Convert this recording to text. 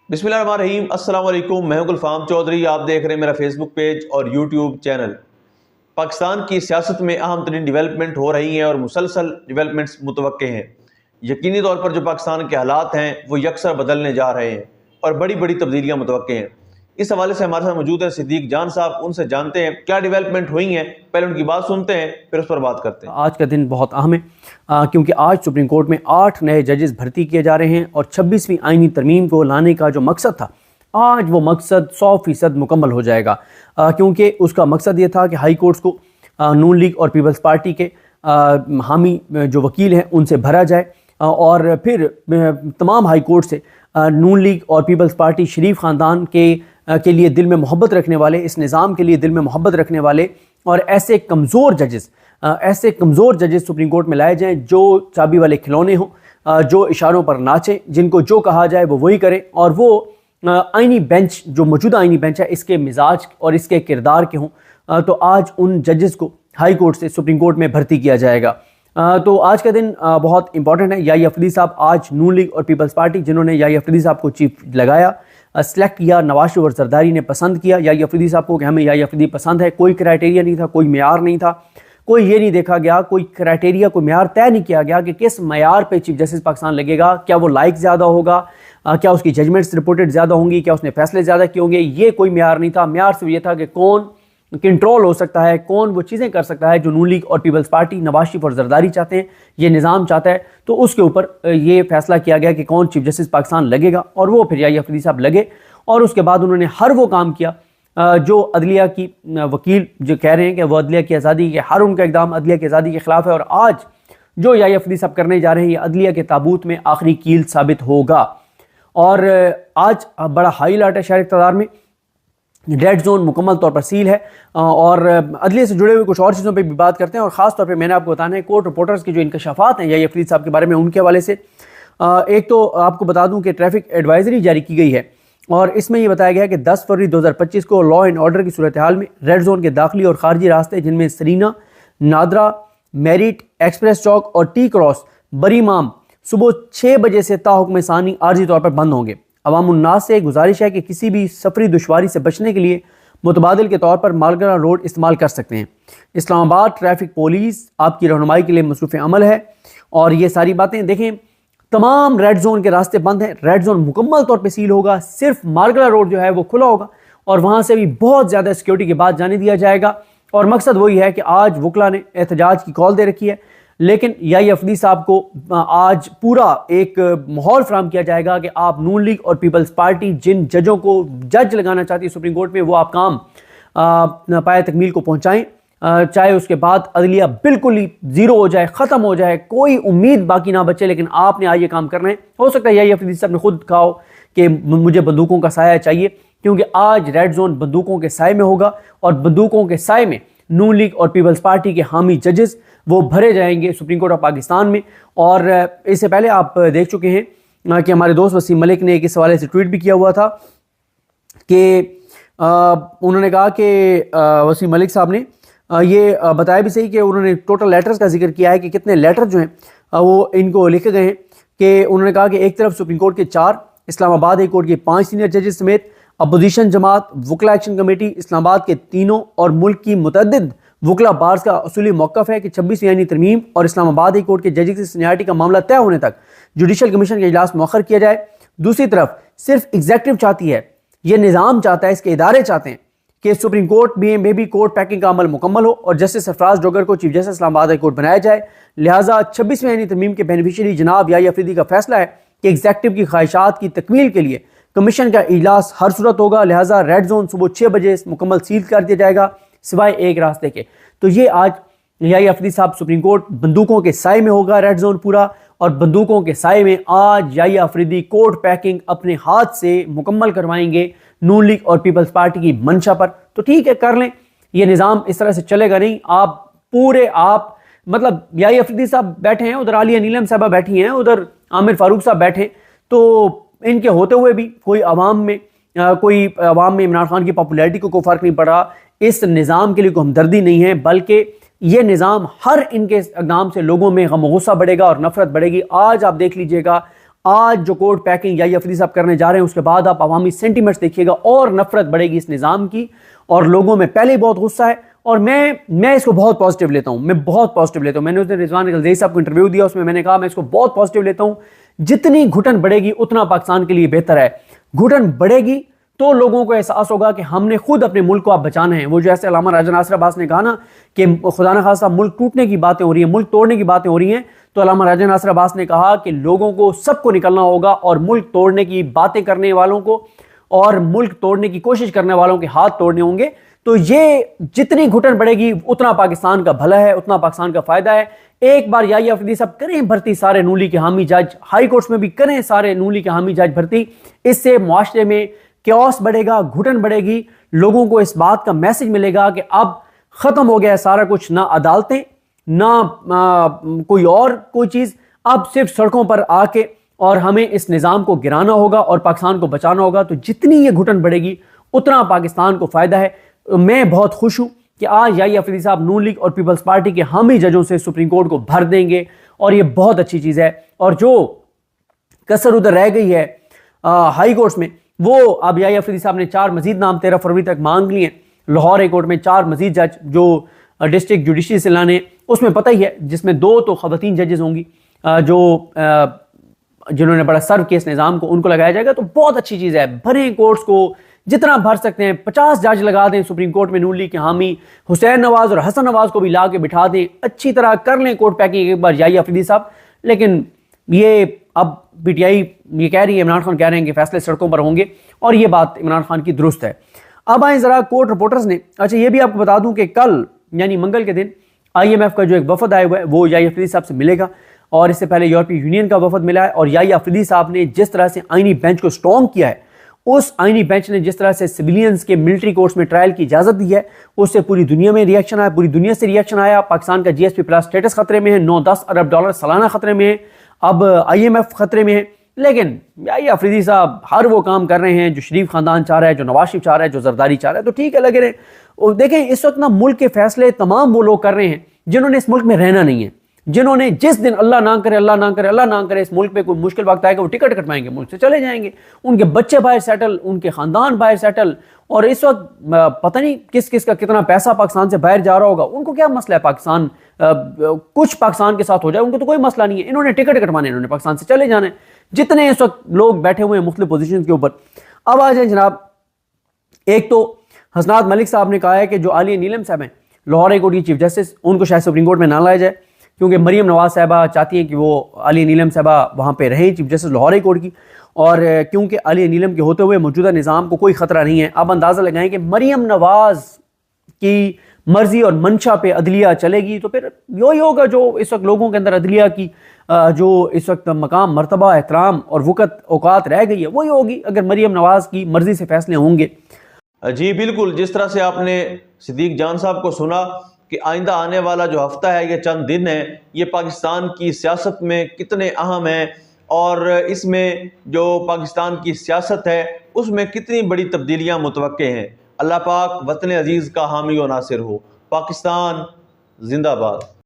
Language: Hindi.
बिस्मिल्लाहिर्रहमानिर्रहीम। अस्सलाम वालेकुम। मैं हूं गुलफाम चौधरी। आप देख रहे हैं मेरा फेसबुक पेज और यूट्यूब चैनल। पाकिस्तान की सियासत में अहम तरीन डेवलपमेंट हो रही हैं और मुसलसल डेवलपमेंट्स मुतवक्के हैं। यकीनी तौर पर जो पाकिस्तान के हालात हैं वो यकसर बदलने जा रहे हैं और बड़ी बड़ी तब्दीलियाँ मुतवक्के हैं। इस हवाले से हमारे साथ मौजूद हैं सिद्दीक जान साहब। उनसे जानते हैं क्या डेवलपमेंट हुई हैं, पहले उनकी बात सुनते हैं फिर उस पर बात करते हैं। आज का दिन बहुत अहम है क्योंकि आज सुप्रीम कोर्ट में 8 नए जजेस भर्ती किए जा रहे हैं और 26वीं आईनी तरमीम को लाने का जो मकसद था, आज वो मकसद 100% मुकम्मल हो जाएगा। क्योंकि उसका मकसद ये था कि हाई कोर्ट्स को नून लीग और पीपल्स पार्टी के हामी जो वकील हैं उनसे भरा जाए और फिर तमाम हाई कोर्ट से नून लीग और पीपल्स पार्टी शरीफ ख़ानदान के लिए दिल में मोहब्बत रखने वाले, इस निज़ाम के लिए दिल में मोहब्बत रखने वाले और ऐसे कमज़ोर जजेस सुप्रीम कोर्ट में लाए जाएं जो चाबी वाले खिलौने हों, जो इशारों पर नाचें, जिनको जो कहा जाए वो वही करें और वो आईनी बेंच जो मौजूदा आईनी बेंच है इसके मिजाज और इसके किरदार के हों। तो आज उन जजेस को हाई कोर्ट से सुप्रीम कोर्ट में भर्ती किया जाएगा। तो आज का दिन बहुत इंपॉर्टेंट है। याहिया अफरीदी साहब आज नून लीग और पीपल्स पार्टी, जिन्होंने याहिया अफरीदी साहब को चीफ लगाया, सेलेक्ट किया, नवाज शरीफ और जरदारी ने पसंद किया याहिया अफरीदी साहब को कि हमें याहिया अफरीदी पसंद है। कोई क्राइटेरिया नहीं था, कोई मेयार नहीं था, कोई ये नहीं देखा गया, कोई क्राइटेरिया, कोई मेयार तय नहीं किया गया कि किस मेयार पे चीफ जस्टिस पाकिस्तान लगेगा। क्या वो लाइक ज़्यादा होगा, क्या उसकी जजमेंट्स रिपोर्टेड ज़्यादा होंगी, क्या उसने फैसले ज़्यादा किए होंगे, ये कोई मेयार नहीं था। मेयार सिर्फ ये था कि कौन कंट्रोल हो सकता है, कौन वो चीज़ें कर सकता है जो नून लीग और पीपल्स पार्टी, नवाज शरीफ और जरदारी चाहते हैं, ये निज़ाम चाहता है। तो उसके ऊपर ये फैसला किया गया कि कौन चीफ जस्टिस पाकिस्तान लगेगा और वो फिर याहिया अफरीदी साहब लगे। और उसके बाद उन्होंने हर वो काम किया जो अदलिया की वकील जो कह रहे हैं कि वो अदलिया की आज़ादी के, हर उनका इक़दाम अदलिया की आज़ादी के ख़िलाफ़ है। और आज जो याहिया अफरीदी साहब करने जा रहे हैं ये अदलिया के ताबूत में आखिरी कील साबित होगा। और आज बड़ा हाई अलर्ट है शहर इक़्तिदार में, रेड जोन मुकम्मल तौर पर सील है। और अदलिया से जुड़े हुए कुछ और चीज़ों पे भी बात करते हैं और ख़ास तौर पे मैंने आपको बताना है कोर्ट रिपोर्टर्स की जो इंकशाफात हैं याहिया अफरीदी साहब के बारे में, उनके हवाले से। एक तो आपको बता दूं कि ट्रैफिक एडवाइजरी जारी की गई है और इसमें यह बताया गया कि 10 फरवरी 2025 को लॉ एंड ऑर्डर की सूरत हाल में रेड जोन के दाखिली और खारजी रास्ते, जिनमें सरीना, नादरा, मेरिट, एक्सप्रेस चौक और टी क्रॉस, बरीमाम, सुबह 6 बजे से ताहुक्म सानी आर्जी तौर पर बंद होंगे। अवामुन्नास से गुजारिश है कि किसी भी सफरी दुश्वारी से बचने के लिए मुतबादिल के तौर पर मालगरा रोड इस्तेमाल कर सकते हैं। इस्लामाबाद ट्रैफिक पुलिस आपकी रहनुमाई के लिए मसरूफ़ अमल है। और ये सारी बातें देखें, तमाम रेड जोन के रास्ते बंद हैं, रेड जोन मुकम्मल तौर पे सील होगा, सिर्फ मालगरा रोड जो है वो खुला होगा और वहाँ से भी बहुत ज़्यादा सिक्योरिटी के बाद जाने दिया जाएगा। और मकसद वही है कि आज वकला ने एहतजाज की कॉल दे रखी है, लेकिन याहिया अफरीदी साहब को आज पूरा एक माहौल फराहम किया जाएगा कि आप नून लीग और पीपल्स पार्टी जिन जजों को जज लगाना चाहती है सुप्रीम कोर्ट में, वो आप काम पाए तकमील को पहुँचाएँ, चाहे उसके बाद अदलिया बिल्कुल ही ज़ीरो हो जाए, ख़त्म हो जाए, कोई उम्मीद बाकी ना बचे, लेकिन आपने आज ये काम करना है। हो सकता है याहिया अफरीदी साहब ने खुद कहा कि मुझे बंदूकों का साया चाहिए, क्योंकि आज रेड जोन बंदूकों के साए में होगा और बंदूकों के साए में नून लीग और पीपल्स पार्टी के हामी जजेस वो भरे जाएंगे सुप्रीम कोर्ट ऑफ पाकिस्तान में। और इससे पहले आप देख चुके हैं कि हमारे दोस्त वसीम मलिक ने एक इस हवाले से ट्वीट भी किया हुआ था कि उन्होंने कहा कि वसीम मलिक साहब ने ये बताया भी सही कि उन्होंने टोटल लेटर्स का जिक्र किया है कि कितने लेटर जो हैं वो इनको लिखे गए हैं। कि उन्होंने कहा कि एक तरफ सुप्रीम कोर्ट के 4, इस्लामाबाद हाई कोर्ट के 5 सीनियर जजेस समेत अपोजिशन जमात, वकला एक्शन कमेटी, इस्लामाबाद के 3 और मुल्क की मुतअद्दिद वकला बार्स का असूली मौक़िफ़ है कि 26वीं आईनी तरमीम और इस्लामाबाद हाई कोर्ट के जजेस की सीनियरिटी का मामला तय होने तक जुडिशल कमीशन का इजलास मौखर किया जाए। दूसरी तरफ सिर्फ एग्जीक्यूटिव चाहती है, ये निज़ाम चाहता है, इसके इदारे चाहते हैं कि सुप्रीम कोर्ट में भी कोर्ट पैकिंग का अमल मुकम्मल हो और जस्टिस सरफराज डोगर को chief justice Islamabad high court बनाया जाए। लिहाजा 26वीं आईनी तरमीम के बेनिफिशियरी जनाब याहिया अफरीदी का फैसला है कि एग्जीक्यूटिव की ख्वाहिशात की तकमील के लिए कमीशन का इजलास हर सूरत होगा। लिहाजा रेड जोन सुबह 6 बजे मुकम्मल सील कर दिया जाएगा सिवाय एक रास्ते के। तो ये आज याहिया अफरीदी साहब सुप्रीम कोर्ट बंदूकों के साए में होगा रेड जोन पूरा, और बंदूकों के साए में आज याहिया अफरीदी कोर्ट पैकिंग अपने हाथ से मुकम्मल करवाएंगे नून लीग और पीपल्स पार्टी की मंशा पर। तो ठीक है, कर लें, ये निज़ाम इस तरह से चलेगा नहीं। आप मतलब याहिया अफरीदी साहब बैठे हैं, उधर आलिया नीलम साहबा बैठी हैं, उधर आमिर फारूक साहब बैठे, तो इनके होते हुए भी कोई अवाम में इमरान खान की पॉपुलैरिटी को कोई फ़र्क नहीं पड़ रहा। इस निज़ाम के लिए कोई हमदर्दी नहीं है, बल्कि ये निज़ाम हर इनके इक़दाम से लोगों में गम गुस्सा बढ़ेगा और नफरत बढ़ेगी। आज आप देख लीजिएगा, आज जो कोर्ट पैकिंग याहिया अफरीदी साहब करने जा रहे हैं, उसके बाद आप अवामी सेंटीमेंट्स देखिएगा और नफरत बढ़ेगी इस निज़ाम की, और लोगों में पहले ही बहुत गुस्सा है। और मैं इसको बहुत पॉजिटिव लेता हूं, मैं बहुत पॉजिटिव लेता हूं। मैंने उस दिन रिजवान गलज़ई साहब को इंटरव्यू दिया, उसमें मैंने कहा मैं इसको बहुत पॉजिटिव लेता हूं। जितनी घुटन बढ़ेगी उतना पाकिस्तान के लिए बेहतर है। घुटन बढ़ेगी तो लोगों को एहसास होगा कि हमने खुद अपने मुल्क को आप बचाना है। वो जो ऐसे अल्लामा राजा नासिर अब्बास ने कहा ना कि खुदा न खासा मुल्क टूटने की बातें हो रही हैं, मुल्क तोड़ने की बातें हो रही हैं, तो अल्लामा राजा नासिर अब्बास ने कहा कि लोगों को सबको निकलना होगा और मुल्क तोड़ने की बातें करने वालों को और मुल्क तोड़ने की कोशिश करने वालों के हाथ तोड़ने होंगे। तो ये जितनी घुटन बढ़ेगी उतना पाकिस्तान का भला है, उतना पाकिस्तान का फायदा है। एक बार याहिया अफरीदी साहब करें भर्ती सारे नूली के हामी जज, हाई कोर्ट्स में भी करें सारे नूली के हामी जज भर्ती। इससे मुआशरे में क्योस बढ़ेगा, घुटन बढ़ेगी, लोगों को इस बात का मैसेज मिलेगा कि अब खत्म हो गया है सारा कुछ, ना अदालतें ना कोई चीज, अब सिर्फ सड़कों पर आके और हमें इस निज़ाम को गिराना होगा और पाकिस्तान को बचाना होगा। तो जितनी ये घुटन बढ़ेगी उतना पाकिस्तान को फायदा है। मैं बहुत खुश हूं कि आज याहिया अफरीदी साहब नून लीग और पीपल्स पार्टी के हामी जजों से सुप्रीम कोर्ट को भर देंगे और ये बहुत अच्छी चीज है। और जो कसर उधर रह गई है हाई कोर्ट्स में, वो अब याहिया अफरीदी साहब ने 4 मजीद नाम 13 फरवरी तक मांग लिए। लाहौर हाई कोर्ट में 4 मजीद जज जो डिस्ट्रिक्ट जुडिशरी से लाने, उसमें पता ही है, जिसमें 2 तो खवातीन जजेस होंगी जो जिन्होंने बड़ा सर्व किया इस निज़ाम को, उनको लगाया जाएगा। तो बहुत अच्छी चीज़ है। भरें कोर्ट्स को जितना भर सकते हैं, 50 जज लगा दें सुप्रीम कोर्ट में नून लीग के हामी, हुसैन नवाज और हसन नवाज को भी ला के बिठा दें, अच्छी तरह कर लें कोर्ट पैकिंग एक बार याहिया अफरीदी साहब। लेकिन ये अब पीटीआई ये कह रही है, इमरान खान कह रहे हैं कि फैसले सड़कों पर होंगे, और ये बात इमरान खान की दुरुस्त है। अब आए जरा कोर्ट रिपोर्टर्स ने, अच्छा ये भी आपको बता दूं कि कल यानी मंगल के दिन IMF का जो एक वफद आया हुआ है वो याहिया अफरीदी साहब से मिलेगा, और इससे पहले यूरोपीय यूनियन का वफद मिला है। और याहिया अफरीदी साहब ने जिस तरह से आईनी बेंच को स्ट्रॉन्ग किया है, उस आईनी बेंच ने जिस तरह से सिविलियंस के मिलिट्री कोर्ट्स में ट्रायल की इजाजत दी है, उससे पूरी दुनिया में रिएक्शन आया, पूरी दुनिया से रिएक्शन आया। पाकिस्तान का GSP प्लस स्टेटस खतरे में है, 9-10 अरब डॉलर सालाना खतरे में है, अब IMF खतरे में है। लेकिन याहिया अफरीदी साहब हर वो काम कर रहे हैं जो शरीफ खानदान चाह रहा है, जो नवाज शरीफ चाह रहा है, जो जरदारी चाह रहा है, तो ठीक है लगे रहे। और देखें इस वक्त ना मुल्क के फैसले तमाम वो लोग कर रहे हैं जिन्होंने इस मुल्क में रहना नहीं है, जिन्होंने जिस दिन अल्लाह ना करे अल्लाह ना करे अल्लाह ना करे इस मुल्क पे कोई मुश्किल वक्त आएगा, वो टिकट कटवाएंगे, मुल्क से चले जाएंगे, उनके बच्चे बाहर सेटल, उनके खानदान बाहर सेटल। और इस वक्त पता नहीं किस किस का कितना पैसा पाकिस्तान से बाहर जा रहा होगा, उनको क्या मसला है पाकिस्तान कुछ पाकिस्तान के साथ हो जाए, उनको तो कोई मसला नहीं है। इन्होंने टिकट कटवाने, इन्होंने पाकिस्तान से चले जाना है। जितने इस वक्त लोग बैठे हुए हैं मुख्तलिफ पोजीशन के ऊपर। अब आ जाए जनाब, एक तो हसनात मलिक साहब ने कहा है कि जो आलिया नीलम साहब हैं लाहौर हाई कोर्ट की चीफ जस्टिस, उनको शायद सुप्रीम कोर्ट में ना लाया जाए, क्योंकि मरीम नवाज साहबा चाहती हैं कि वो आलिया नीलम साहबा वहाँ पे रहें chief justice Lahore high court की, और क्योंकि आलिया नीलम के होते हुए मौजूदा निज़ाम को कोई ख़तरा नहीं है। अब अंदाज़ा लगाएं कि मरीम नवाज की मर्जी और मंशा पे अदलिया चलेगी, तो फिर यही होगा जो इस वक्त लोगों के अंदर अदलिया की जो इस वक्त मकाम मर्तबा एहतराम और वक़्त औकात रह गई है, वही होगी अगर मरीम नवाज की मर्जी से फैसले होंगे। जी बिल्कुल, जिस तरह से आपने सिद्दीक जान साहब को सुना कि आइंदा आने वाला जो हफ्ता है, ये चंद दिन है, ये पाकिस्तान की सियासत में कितने अहम हैं, और इसमें जो पाकिस्तान की सियासत है उसमें कितनी बड़ी तब्दीलियां मुतवक्के हैं। अल्लाह पाक वतन अजीज़ का हामी व नासिर हो। पाकिस्तान जिंदाबाद।